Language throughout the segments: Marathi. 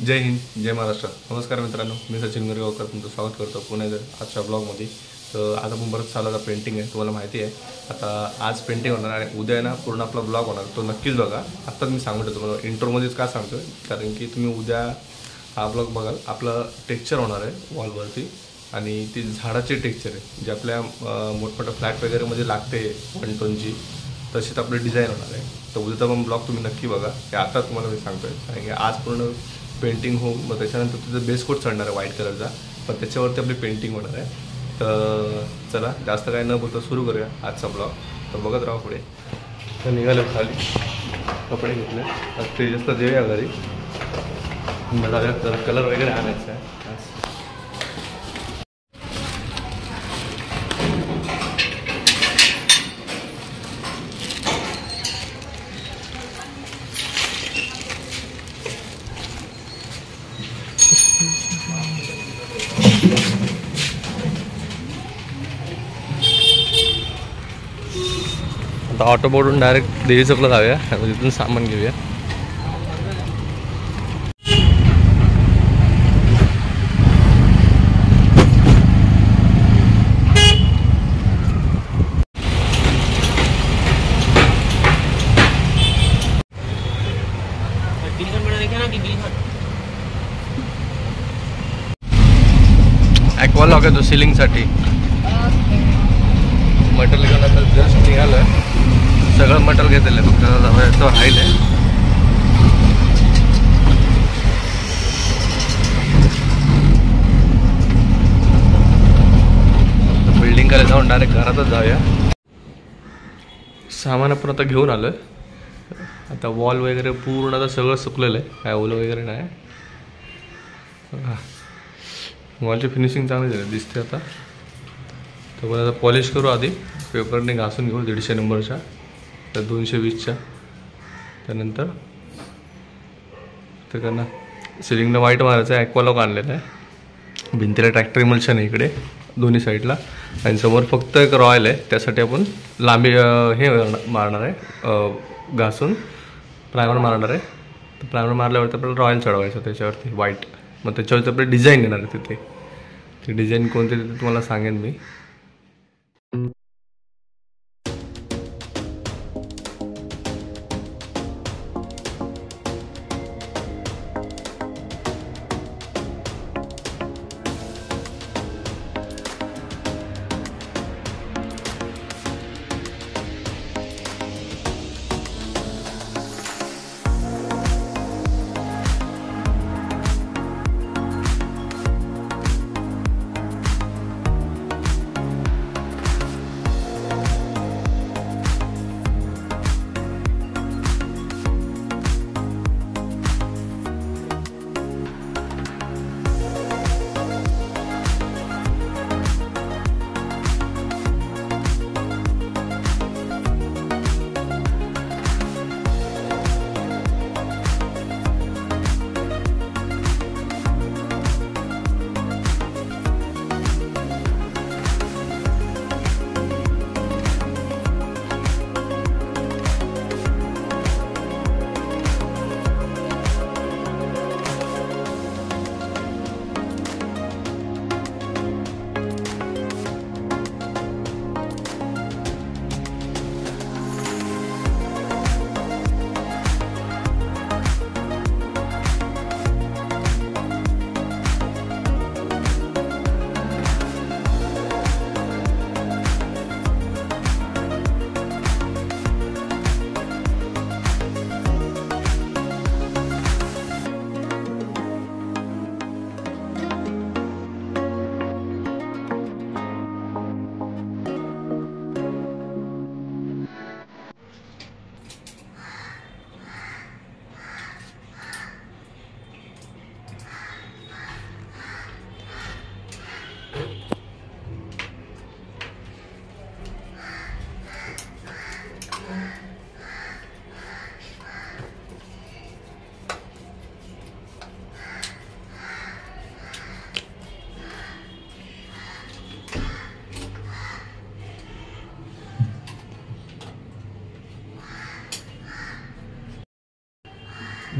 जय हिंद, जय महाराष्ट्र. नमस्कार मित्रांनो, मी सचिन गरगावकर तुमचं स्वागत करतो पुन्हा आजच्या ब्लॉगमध्ये. तर आज आपण परत चालू आता पेंटिंग आहे, तुम्हाला माहिती आहे. आता आज पेंटिंग होणार आणि उद्या ना पूर्ण आपला ब्लॉग होणार, तो नक्कीच बघा. आत्ताच मी सांगतो तुम्हाला इंट्रोमध्येच का सांगतो कारण की तुम्ही उद्या हा ब्लॉग बघाल. आपलं टेक्स्चर होणार आहे वॉलवरती आणि ती झाडाची टेक्स्चर आहे जे आपल्या मोठमोठ्या फ्लॅट वगैरेमध्ये लागते 1 टनची, तशीच आपली डिझाईन होणार आहे. तर उद्याचा पण ब्लॉग तुम्ही नक्की बघा. हे आता तुम्हाला मी सांगतो आहे कारण की आज पूर्ण पेंटिंग होऊन मग त्याच्यानंतर तुझं बेस कोट चढणार आहे व्हाईट कलरचा, पण त्याच्यावरती आपली पेंटिंग होणार आहे. तर चला जास्त काय न बोलता सुरू करूया आजचा ब्लॉग. तर बघत राहा पुढे. तर निघालो खाली, कपडे घेतले, तेजसला देऊया घरी. मला कलर वगैरे आणायचा आहे. आता ऑटो बोर्डून डायरेक्ट देवी चौकला जाऊया, तिथून सामान घेऊया. ॲक्वा लॉक आहे तो सिलिंगसाठी. मटेरियल घेऊन आता जस्ट निघालं आहे. सगळं मटेरियल घेतलेलं आहे, फक्त तो राहील आहे. बिल्डिंगकडे जाऊन डायरेक्ट घरातच जाऊया. सामान आपण आता घेऊन आलो आहे. आता वॉल वगैरे पूर्ण आता सगळं सुकलेलं आहे, काय ओलं वगैरे नाही. वॉलची फिनिशिंग चांगली झाली दिसते आता. तर मला आता पॉलिश करू आधी, पेपरने घासून घेऊ 150 नंबरच्या, तर 220च्या. त्यानंतर तर त्यांना सिलिंगला व्हाईट मारायचं आहे. ॲक्वा लॉक आणलेलं आहे. भिंतीला ट्रॅक्टर इमल्शन आहे इकडे दोन्ही साईडला, आणि समोर फक्त एक रॉयल आहे. त्यासाठी आपण लांबी हे मारणार आहे, घासून प्रायमर मारणार आहे. तर प्रायमर मारल्यावरती आपल्याला रॉयल चढवायचं त्याच्यावरती व्हाईट. मग त्याच्यावरती आपली डिझाईन येणार आहे तिथे. ती डिझाईन कोणती तिथे तुम्हाला सांगेन मी.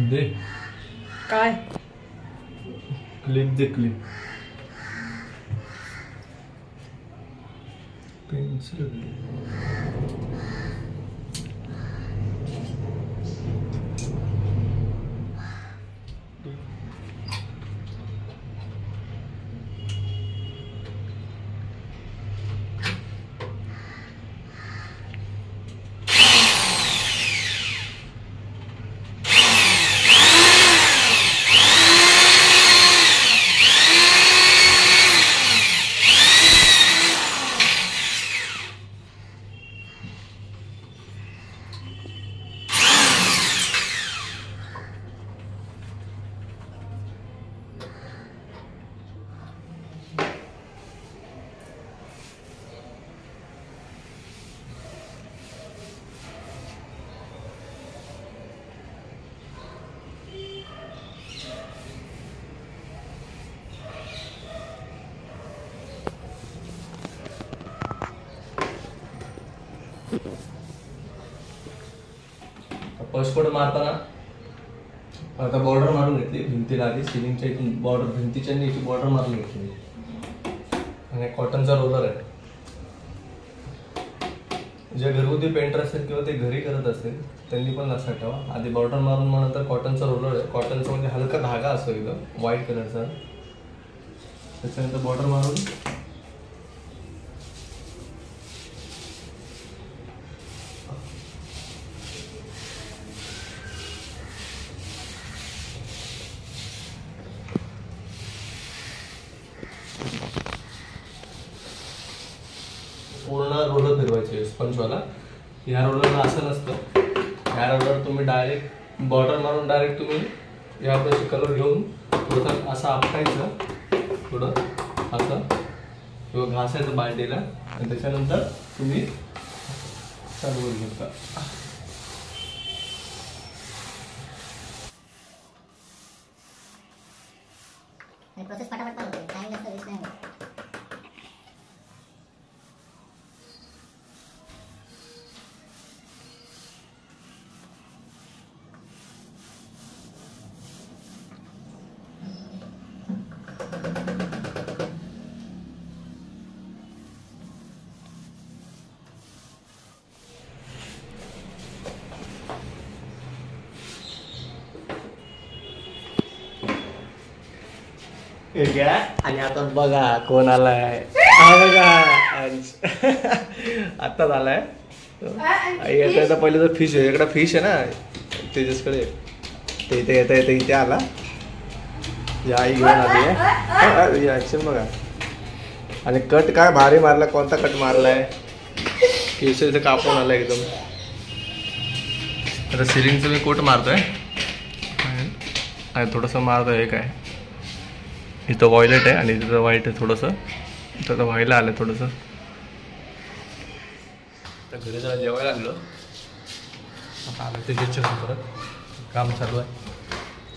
दे काय क्लिप दे क्लिप पेन्सिल फर्स्ट मारताना आता बॉर्डर मारून घेतली भिंतीला आधी सिलिंगच्या इथून बॉर्डर भिंतीच्या इथे बॉर्डर मारून घेतली आणि कॉटनचा रोलर आहे. जे घरगुती पेंटर असतील किंवा ते घरी करत असतील त्यांनी पण लक्षात ठेवा आधी बॉर्डर मारून मग नंतर कॉटनचा रोलर आहे. कॉटनचा म्हणजे हलका धागा असतो एकदम व्हाईट कलरचा त्याच्यानंतर बॉर्डर मारून पूर्ण रोलर फिरवायचे स्पंजवाला. ह्या रोलरला असं नसतं. ह्या रोलर तुम्ही डायरेक्ट बॉर्डर मारून डायरेक्ट तुम्ही या प्रकारचे कलर घेऊन थोडं असं आपटायचं थोडं असं किंवा घासायचं बाल्टीला आणि त्याच्यानंतर तुम्ही चालू करू शकता. प्रोसेस फटाफट पण होते टाइम जास्त वेस्ट नाही होत. आणि आता बघा कोण आलाय. हा बघा आत्ताच आलाय. येता पहिले तर फिश आहे इकडे फिश आहे ना तेजसकडे ते इथे येता येते इथे आला. या आई घेऊन आली आहे ऍक्शन बघा. आणि कट काय भारी मारला. कोणता कट मारलाय केस इथे कापून आला एकदम. आता सिलिंगचं मी कोट मारतोय आणि थोडंसं मारतोय. हे काय इथं व्हायलेट आहे आणि तिथं व्हाईट आहे थोडंसं. इथं व्हायला आलं थोडंसं. तर घरी जरा जेवायला लागलं. आता आलं ते घ्यायचं परत काम चालू आहे.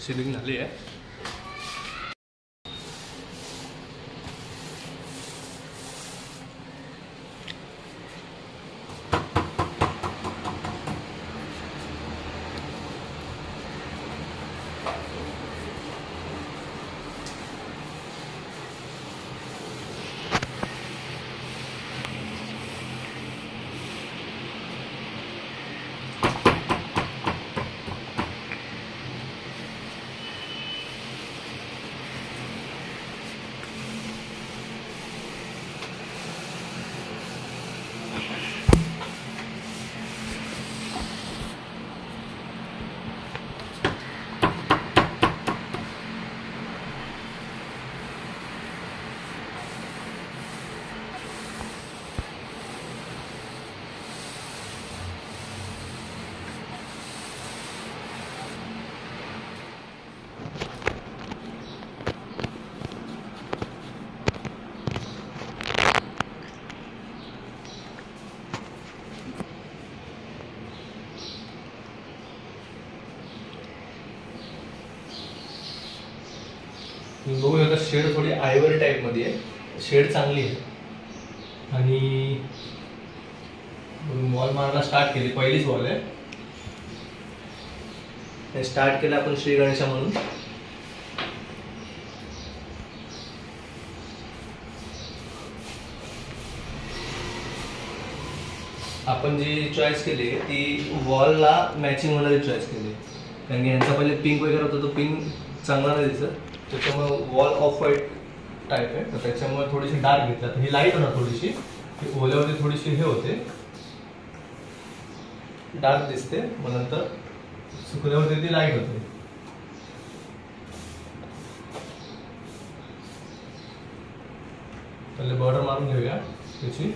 सिलिंग झाली आहे. बघू आता शेड थोडी आयव्हरी टाईप मध्ये आहे. शेड चांगली आहे. आणि वॉल मारायला स्टार्ट केली. पहिलीच वॉल आहे. स्टार्ट केलं आपण श्री गणेशा म्हणून. आपण जी चॉईस केली ती वॉलला मॅचिंग होणारी चॉईस केली, कारण की ह्यांचा पहिले पिंक वगैरे होता, तो पिंक चांगला नाही दिसत, त्याच्यामुळे वॉल ऑफ व्हाईट टाईप आहे, तर त्याच्यामुळे थोडीशी डार्क घेतल्यात. ही लाईट होणार थोडीशी, ओल्यावरती थोडीशी हे होते, डार्क दिसते, मग नंतर सुकल्यावरती ती लाईट होते. पहिले बॉर्डर मारून घेऊया त्याची.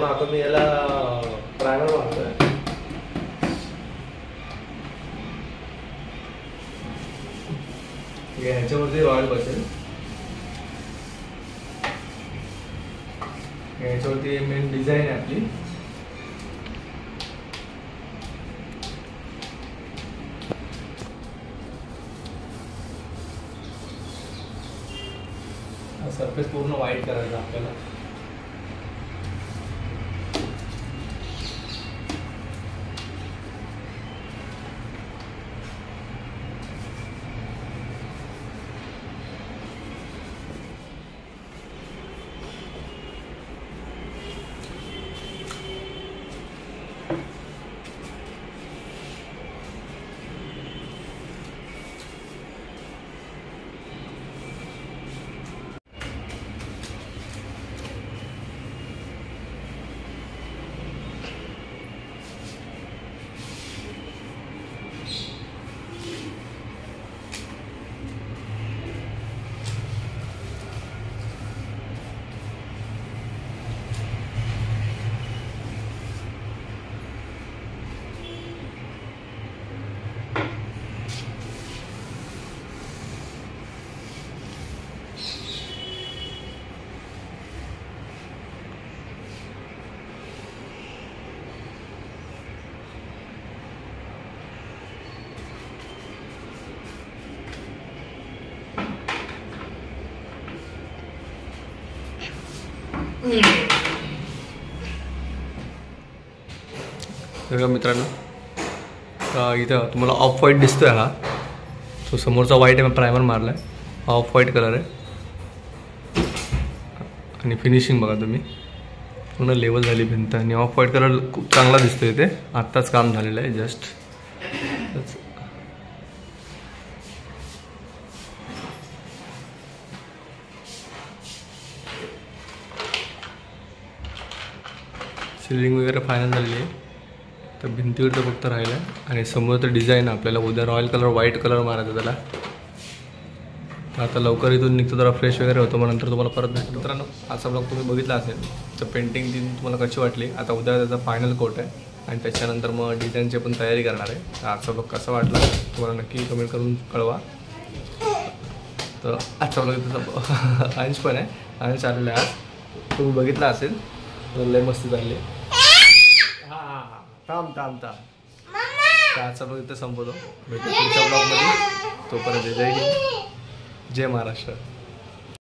आता मी याला प्रायमर मारतोय. ह्याच्यावरती रॉयल बसेल, ह्याच्यावरती मेन डिझाईन आहे आपली. सरफेस पूर्ण व्हाईट करायचा आपल्याला. बघा मित्रांनो, इथं तुम्हाला ऑफ व्हाईट दिसतोय, हा तो समोरचा व्हाईट आहे, प्रायमर मारला आहे, हा ऑफ व्हाईट कलर आहे. आणि फिनिशिंग बघा तुम्ही, पूर्ण लेवल झाली भिंत, आणि ऑफ व्हाईट कलर खूप चांगला दिसतोय. इथे आत्ताच काम झालेलं आहे जस्ट. सिलिंग वगैरे फायनल झालेली आहे, तर भिंतीवर तर फक्त राहिलं आहे. आणि समोर तर डिझाईन आपल्याला उद्या रॉयल कलर व्हाईट कलर मारायचा त्याला. आता लवकर इथून निघतो, जरा फ्रेश वगैरे होतो, मग नंतर तुम्हाला परत भेटतो. मित्रांनो आजचा ब्लॉग तुम्ही बघितला असेल, तर पेंटिंग ती तुम्हाला कशी वाटली. आता उद्या त्याचा फायनल कोट आहे आणि त्याच्यानंतर मग डिझाईनची पण तयारी करणार आहे. तर आजचा ब्लॉग कसा वाटला तुम्हाला नक्की कमेंट करून कळवा. तर आजचा ब्लॉग त्याचा अंश पण आहे, अंश आलेला आहे आज, तुम्ही बघितला असेल. तर लय मस्ती चालली. हां थांब थांब थांब. तर आजचा ब्लॉग इथे संपवतो. भेटू पुढच्या ब्लॉगमध्ये. तोपर्यंत जय हिंद, जय महाराष्ट्र.